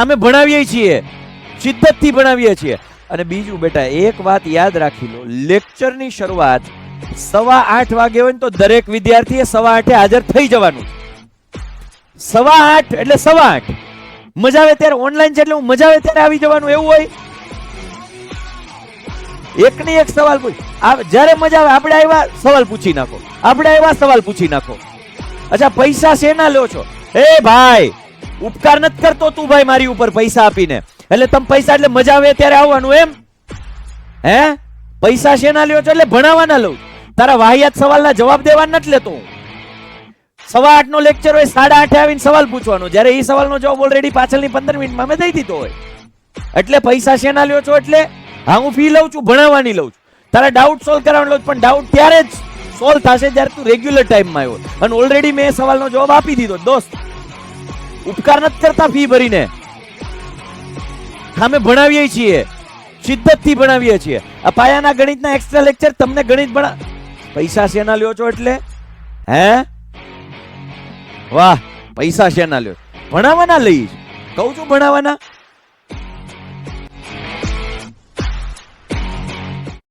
અમે ભણાવીએ છીએ, શિદ્દતથી ભણાવીએ છીએ. અને બીજું બેટા એક વાત યાદ રાખી લો, લેક્ચરની શરૂઆત 8:15 વાગે હોય ને તો દરેક વિદ્યાર્થીએ 8:15 હાજર થઈ જવાનું. 8:15 એટલે 8:15. મજા આવે ત્યારે ઓનલાઈન છે એટલે હું મજા આવે ત્યારે આવી જવાનું એવું હોય? એક ને એક સવાલ પૂછ, જ્યારે મજા આવે આપણે આવ્યા સવાલ પૂછી નાખો, આપણે આવ્યા સવાલ પૂછી નાખો. અચ્છા પૈસા શેના લ્યો છો? એ ભાઈ ઉપકાર નથી કરતો તું ભાઈ મારી ઉપર પૈસા આપીને, એટલે તમે પૈસા એટલે મજા આવે ત્યારે આવવાનું એમ? હે પૈસા શેના લ્યો છો? એટલે ભણાવવાના લઉં. તારા વાહિયાત સવાલના જવાબ દેવાના નથી લેતો હું. 8:15 નો લેક્ચર હોય, 8:30 આવીને સવાલ પૂછવાનો, જ્યારે એ સવાલનો જવાબ ઓલરેડી પાછળની 15 મિનિટમાં મેં દઈ દીધો હોય. એટલે પૈસા શેના લ્યો છો? એટલે હા હું ફી લઉં છું, ભણાવવાની લઉં છું, તારા ડાઉટ સોલ્વ કરવાનો લઉં છું, પણ ડાઉટ ત્યારે જ સોલ્વ થશે જ્યારે તું રેગ્યુલર ટાઈમમાં આવ્યો અને ઓલરેડી મેં સવાલનો જવાબ આપી દીધો. દોસ્ત ઉપકાર નથી કરતા ફી ભરીને. અમે ભણાવીએ છીએ, શિદ્દતથી ભણાવીએ છીએ. આ પાયાના ગણિતના એક્સ્ટ્રા લેક્ચર તમને ગણિત પૈસા શેના લ્યો છો? એટલે હે વાહ પૈસા શેના લ્યો? ભણાવવાના લઈશ, કહું છું ભણાવવાના.